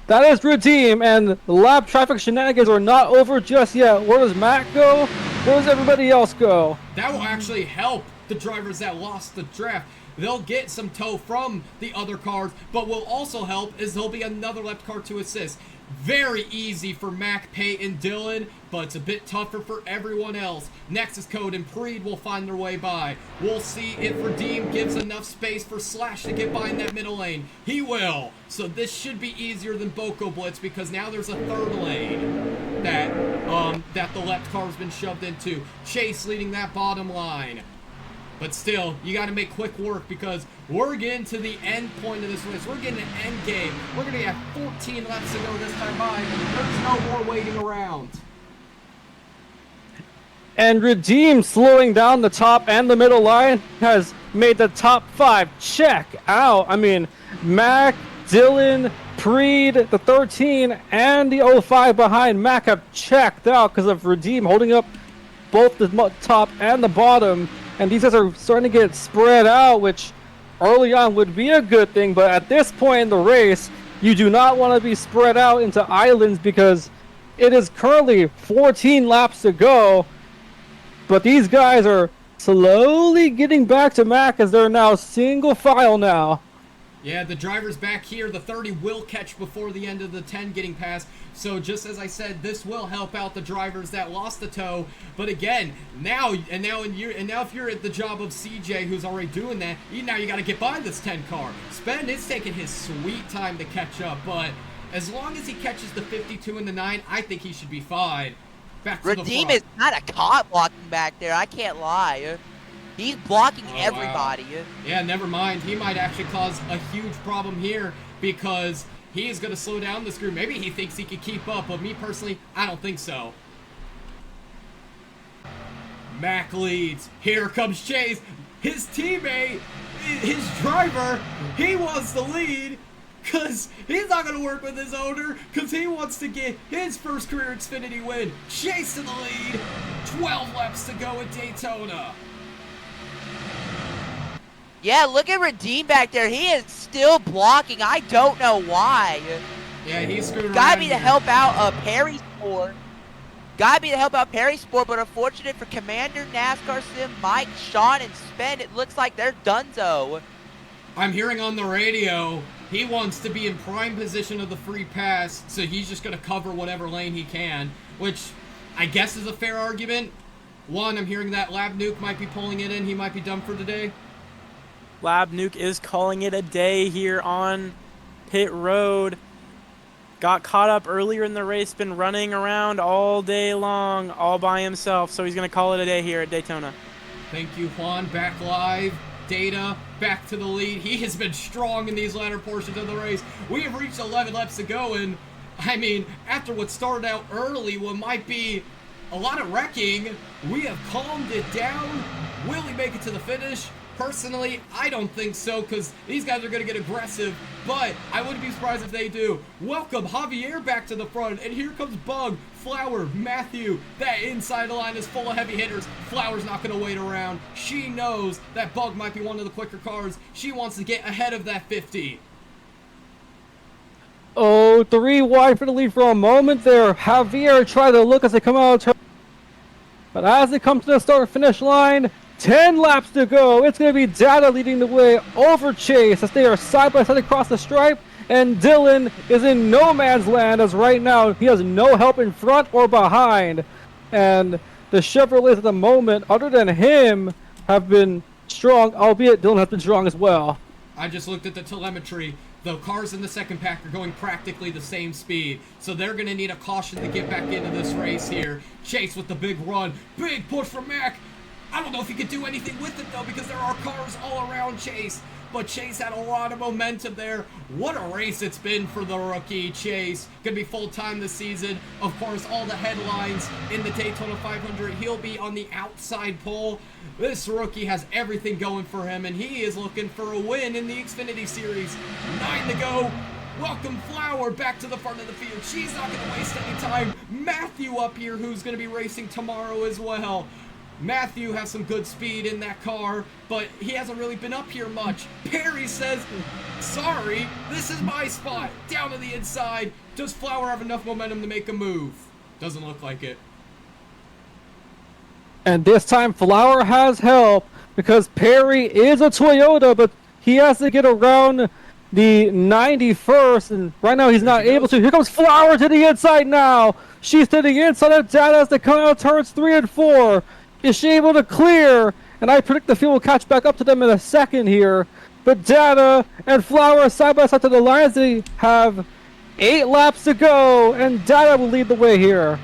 That is Redeem, and lap traffic shenanigans are not over just yet. Where does Mac go? Where does everybody else go? That will actually help the drivers that lost the draft. They'll get some tow from the other cars, but will also help is there'll be another left car to assist. Very easy for Mac, Peyton, Dylan, but it's a bit tougher for everyone else. Nexus Code and Preed will find their way by. We'll see if Redeem gives enough space for Slash to get by in that middle lane. He will. So this should be easier than Boko Blitz because now there's a third lane that the left car's been shoved into. Chase leading that bottom line. But still, you got to make quick work because we're getting to the end point of this race. We're getting an end game. We're going to have 14 laps to go this time by. There's no more waiting around. And Redeem slowing down the top and the middle line has made the top 5 check out. I mean, Mac, Dylan, Preed, the 13, and the 05 behind Mac have checked out because of Redeem holding up both the top and the bottom. And these guys are starting to get spread out, which early on would be a good thing. But at this point in the race, you do not want to be spread out into islands because it is currently 14 laps to go. But these guys are slowly getting back to Mac as they're now single file now. Yeah, the drivers back here, the 30 will catch before the end of the 10 getting past. So just as I said, this will help out the drivers that lost the tow. But again, now if you're at the job of CJ, who's already doing that, now you got to get by this 10 car. Spend is taking his sweet time to catch up, but as long as he catches the 52 and the 9, I think he should be fine. Back to the front. Redeem is not a caught blocking back there. I can't lie. He's blocking everybody. Wow. Yeah, never mind. He might actually cause a huge problem here because he is going to slow down this group. Maybe he thinks he could keep up, but me personally, I don't think so. Mac leads. Here comes Chase. His teammate, his driver, he wants the lead because he's not going to work with his owner because he wants to get his first career Xfinity win. Chase to the lead. 12 laps to go at Daytona. Yeah, look at Redeem back there. He is still blocking. I don't know why. Yeah, he's screwed around. Gotta be to help out Perry Sport. Gotta be to help out Perry Sport, but unfortunate for Commander, NASCAR Sim, Mike, Sean, and Spend, it looks like they're donezo. I'm hearing on the radio he wants to be in prime position of the free pass, so he's just going to cover whatever lane he can, which I guess is a fair argument. One, I'm hearing that Lab Nuke might be pulling it in. He might be done for today. Lab Nuke is calling it a day here on pit road. Got caught up earlier in the race, been running around all day long, all by himself, so he's going to call it a day here at Daytona. Thank you, Juan. Back live. Data back to the lead. He has been strong in these latter portions of the race. We have reached 11 laps to go, and I mean, after what started out early, what might be a lot of wrecking, we have calmed it down. Will he make it to the finish? Personally, I don't think so because these guys are going to get aggressive, but I wouldn't be surprised if they do. Welcome Javier back to the front, and here comes Bug, Flower, Matthew. That inside line is full of heavy hitters. Flower's not going to wait around. She knows that Bug might be one of the quicker cars. She wants to get ahead of that 50. Oh, 3 wide for the lead for a moment there. Javier tried to look as they come out of turn. But as they come to the start-finish line, 10 laps to go. It's going to be Data leading the way over Chase as they are side by side across the stripe. and Dylan is in no man's land as right now he has no help in front or behind. And the Chevrolets at the moment, other than him, have been strong, albeit Dylan has been strong as well. I just looked at the telemetry. The cars in the second pack are going practically the same speed, so they're going to need a caution to get back into this race here. Chase with the big run. Big push from Mac. I don't know if he could do anything with it, though, because there are cars all around Chase. But Chase had a lot of momentum there. What a race it's been for the rookie Chase. Gonna be full-time this season. Of course, all the headlines in the Daytona 500. He'll be on the outside pole. This rookie has everything going for him, and he is looking for a win in the Xfinity Series. 9 to go. Welcome Flower back to the front of the field. She's not gonna waste any time. Matthew up here, who's gonna be racing tomorrow as well. Matthew has some good speed in that car, but he hasn't really been up here much. Perry says, sorry, this is my spot. Down to the inside. Does Flower have enough momentum to make a move? Doesn't look like it. And this time Flower has help because Perry is a Toyota, but he has to get around the 91st, and right now he's not able to. Here comes Flower to the inside now. She's to the inside of Data as they come out turns 3 and 4. Is she able to clear? And I predict the field will catch back up to them in a second here. But Data and Flower side by side to the lines. They have 8 laps to go, and Data will lead the way here.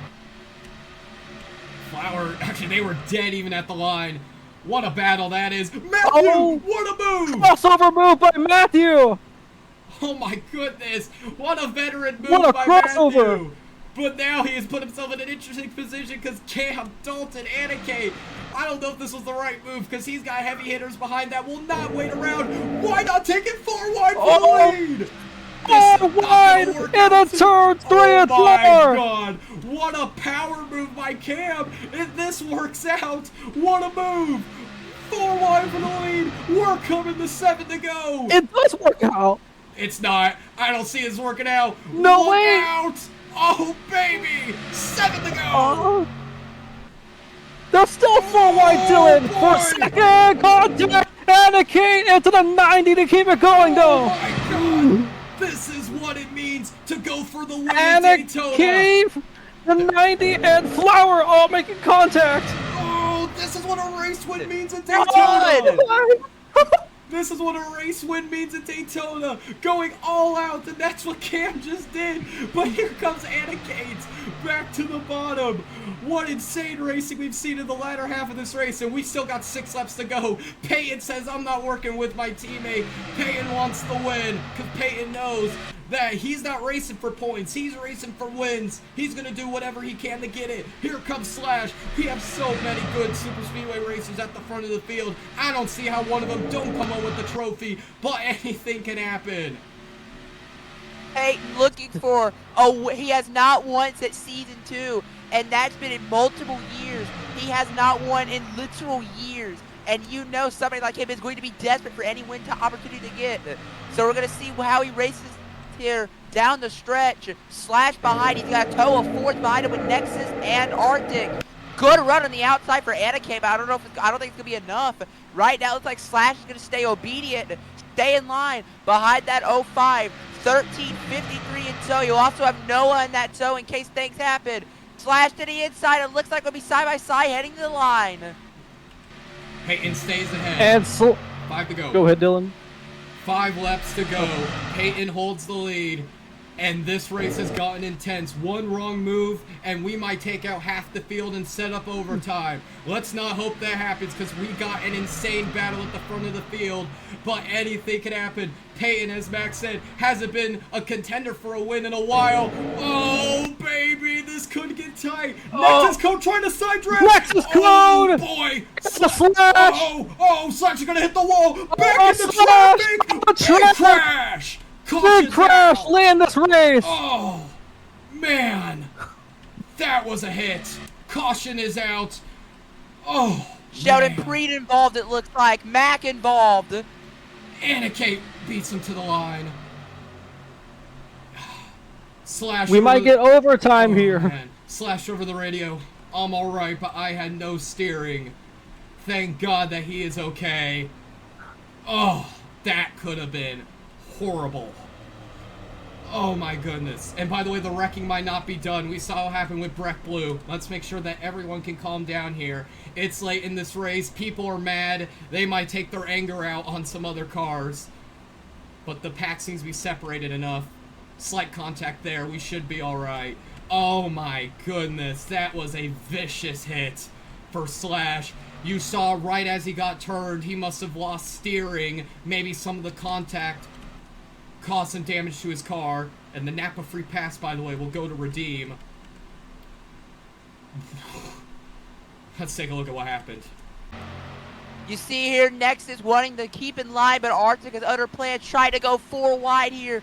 Flower, actually, they were dead even at the line. What a battle that is. Matthew, Oh, what a move! Crossover move by Matthew. Oh my goodness, what a veteran move What a by crossover. Matthew! But now he has put himself in an interesting position because Cam, Dalton, Anike, I don't know if this was the right move because he's got heavy hitters behind that will not wait around. Why not take it 4 wide for the lead? Oh, wide in a turn 3 and 4. Oh my god, what a power move by Cam. If this works out, what a move. 4 wide for the lead. We're coming to 7 to go. It does work out. It's not. I don't see this working out. No Look way. out. Oh, baby! 7 to go! Oh. There's still 4 wide, Dylan, boy. for second contact, and a Kane into the 90 to keep it going, Oh though. my god! This is what it means to go for the win And in a Daytona! Cave, the 90, and Flower all making contact. Oh, this is what a race win means in They're Daytona! on. This is what a race win means in Daytona, going all out, and that's what Cam just did. But here comes Anna Cates back to the bottom. What insane racing we've seen in the latter half of this race, and we still got 6 laps to go. Peyton says, I'm not working with my teammate. Peyton wants the win, because Peyton knows that he's not racing for points. He's racing for wins. He's going to do whatever he can to get it. Here comes Slash. We have so many good super speedway racers at the front of the field. I don't see how one of them don't come home with the trophy, but anything can happen. Peyton looking for he has not won since season 2, and that's been in multiple years. He has not won in literal years, and you know somebody like him is going to be desperate for any win opportunity to get. So we're going to see how he races here down the stretch. Slash behind, he's got a tow of 4th behind him with Nexus and Arctic. Good run on the outside for Anakin, but I don't think it's gonna be enough. Right now, it looks like Slash is gonna stay obedient, stay in line behind that 05, 13:53 in tow. You also have Noah in that tow in case things happen. Slash to the inside. It looks like we'll be side by side heading to the line. Peyton stays ahead. And 5 to go. go ahead, Dylan. 5 laps to go. Peyton holds the lead. And this race has gotten intense. One wrong move, and we might take out half the field and set up overtime. Let's not hope that happens, because we got an insane battle at the front of the field. But anything can happen. Peyton, as Max said, hasn't been a contender for a win in a while. Oh, baby, this could get tight. Nexus Code trying to side draft. Nexus Oh, Code! boy. The Slash! Oh, Slash is going to hit the wall. Back Oh, into Slash! traffic. The traffic! Crash. Big Caution crash, now. land this race! Oh, man. That was a hit. Caution is out. Oh, Sheldon man. Preet involved, it looks like. Mac involved. Anna beats him to the line. Slash. We over might the- get overtime Oh, here. man. Slash over the radio. I'm alright, but I had no steering. Thank God that he is okay. Oh, that could have been horrible. Oh my goodness. And by the way, the wrecking might not be done. We saw what happened with Breck Blue. Let's make sure that everyone can calm down here. It's late in this race. People are mad. They might take their anger out on some other cars. But the pack seems to be separated enough. Slight contact there. We should be alright. Oh my goodness. That was a vicious hit for Slash. You saw right as he got turned, he must have lost steering. Maybe some of the contact caused some damage to his car. And the Napa free pass, by the way, will go to Redeem. Let's take a look at what happened. You see here, Next is wanting to keep in line, but Arctic has utter plan, trying to go 4 wide here.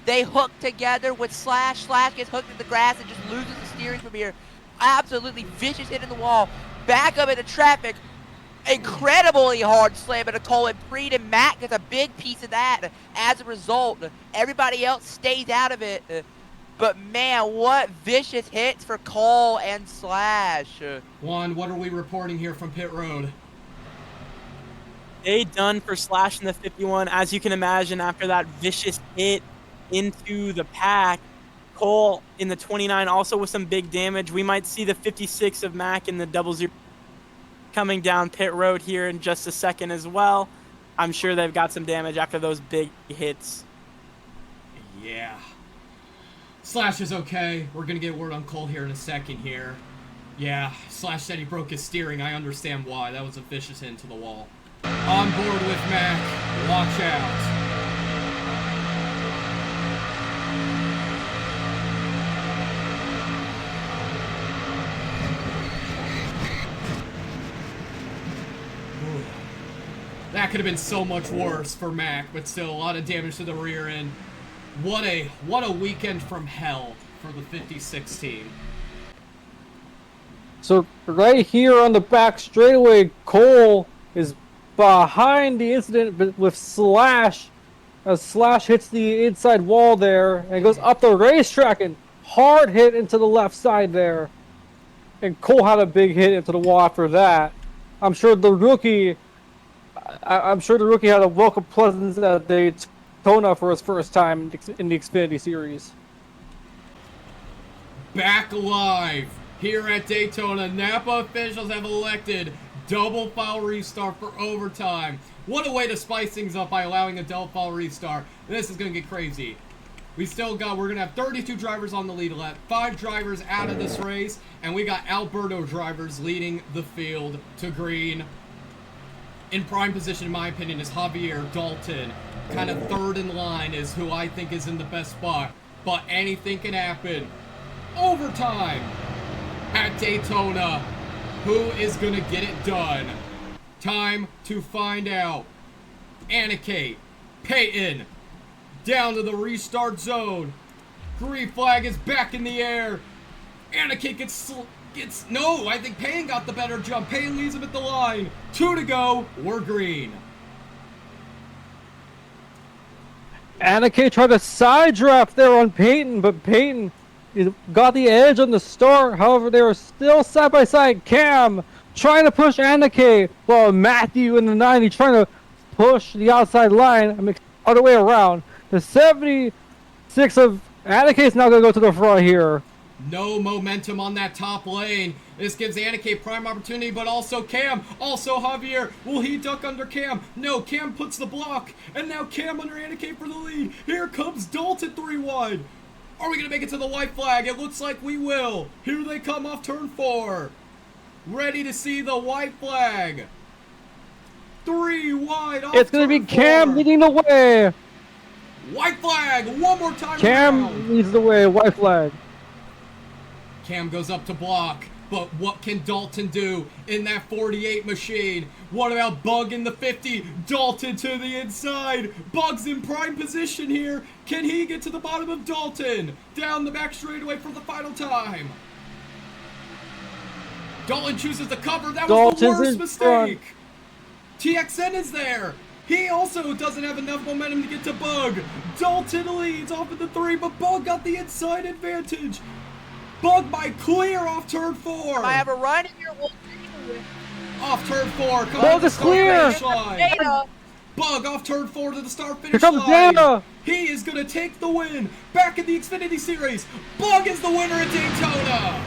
They hook together with Slash. Slash gets hooked in the grass and just loses the steering from here. Absolutely vicious hit in the wall. Back up into traffic. Incredibly hard slam into Cole, and Preet and Matt gets a big piece of that. As a result, everybody else stays out of it. But man, what vicious hits for Cole and Slash. Juan, what are we reporting here from pit road? Day done for Slash in the 51. As you can imagine, after that vicious hit into the pack, Cole in the 29 also with some big damage. We might see the 56 of Mac in the 00 coming down pit road here in just a second as well. I'm sure they've got some damage after those big hits. Yeah. Slash is okay. We're going to get word on Cole here in a second here. Yeah, Slash said he broke his steering. I understand why. That was a vicious hit into the wall. On board with Mac. Watch out. That could have been so much worse for Mac, but still a lot of damage to the rear end. What a weekend from hell for the 56 team. So right here on the back straightaway, Cole is behind the incident with Slash, as Slash hits the inside wall there and goes up the racetrack and hard hit into the left side there. And Cole had a big hit into the wall after that. I'm sure the rookie had a welcome presence at Daytona for his first time in the Xfinity Series. Back live here at Daytona. Napa officials have elected double foul restart for overtime. What a way to spice things up by allowing a double foul restart. This is going to get crazy. We're going to have 32 drivers on the lead lap, 5 drivers out of this race, and we got Alberto drivers leading the field to green. In prime position, in my opinion, is Javier Dalton. Kind of third in line is who I think is in the best spot. But anything can happen. Overtime at Daytona. Who is going to get it done? Time to find out. Anikate, Peyton, down to the restart zone. Green flag is back in the air. Anikate gets no, I think Payne got the better jump. Payne leaves him at the line. 2 to go. We're green. Anikate tried a side draft there on Peyton, but Peyton got the edge on the start. However, they were still side by side. Cam trying to push Anikate, while Matthew in the 90 trying to push the outside line. I mean, other way around. The 76 of Anikate's now going to go to the front here. No momentum on that top lane. This gives Anikate prime opportunity, but also Cam, also Javier. Will he duck under Cam? No, Cam puts the block, and now Cam under Anikate for the lead. Here comes Dalton 3 wide. Are we going to make it to the white flag? It looks like we will. Here they come off turn 4. Ready to see the white flag. 3 wide off It's going to be Cam leading the way. White flag, one more time. Cam leads the way, white flag. Cam goes up to block, but what can Dalton do in that 48 machine? What about Bug in the 50? Dalton to the inside. Bug's in prime position here. Can he get to the bottom of Dalton? Down the back straightaway for the final time. Dalton chooses the cover. That was the worst mistake. TXN is there. He also doesn't have enough momentum to get to Bug. Dalton leads off of the 3, but Bug got the inside advantage. Bug by clear off turn 4. I have a run in here. Off turn 4. Bug is clear. Bug off turn 4 to the start Here finish comes line. Dana! He is going to take the win. Back in the Xfinity Series. Bug is the winner at Daytona.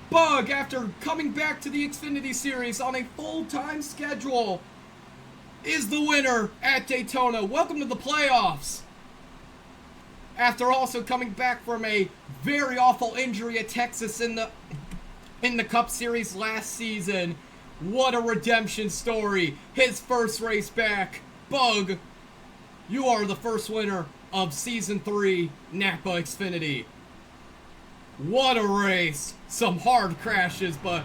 Bug, after coming back to the Xfinity Series on a full-time schedule, is the winner at Daytona. Welcome to the playoffs. After also coming back from a very awful injury at Texas in the Cup Series last season. What a redemption story. His first race back. Bug, you are the first winner of Season 3 NAPA XFINITY. What a race. Some hard crashes, but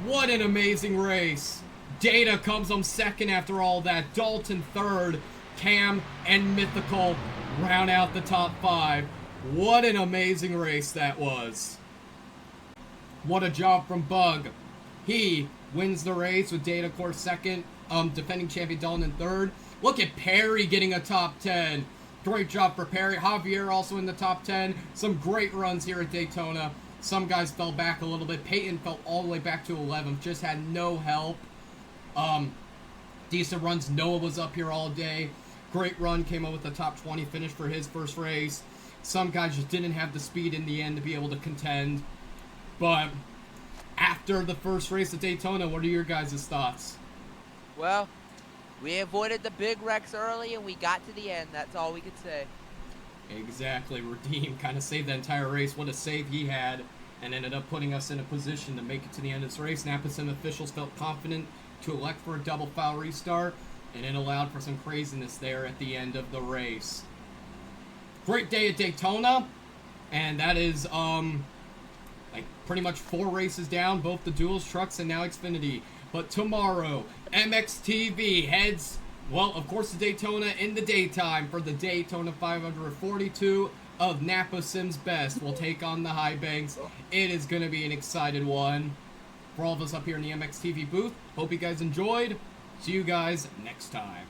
what an amazing race. Data comes on second after all that. Dalton third. Cam and Mythical round out the top 5. What an amazing race that was. What a job from Bug. He wins the race with Data of course second. Defending champion Dalton in third. Look at Perry getting a top 10. Great job for Perry. Javier also in the top 10. Some great runs here at Daytona. Some guys fell back a little bit. Peyton fell all the way back to 11th. Just had no help. Decent runs. Noah was up here all day. Great run. Came up with a top 20 finish for his first race. Some guys just didn't have the speed in the end to be able to contend. But after the first race at Daytona, what are your guys' thoughts? Well, we avoided the big wrecks early and we got to the end. That's all we could say. Exactly. Redeem kind of saved that entire race. What a save he had, and ended up putting us in a position to make it to the end of this race. NAPA Sim officials felt confident to elect for a double foul restart, and it allowed for some craziness there at the end of the race. Great day at Daytona, and that is like pretty much 4 races down, both the duels, trucks, and now Xfinity. But tomorrow, MXTV heads, well, of course, to Daytona in the daytime for the Daytona 542 of NAPA Sim's Best. We'll take on the High Banks. It is going to be an excited one. For all of us up here in the MXTV booth, hope you guys enjoyed. See you guys next time.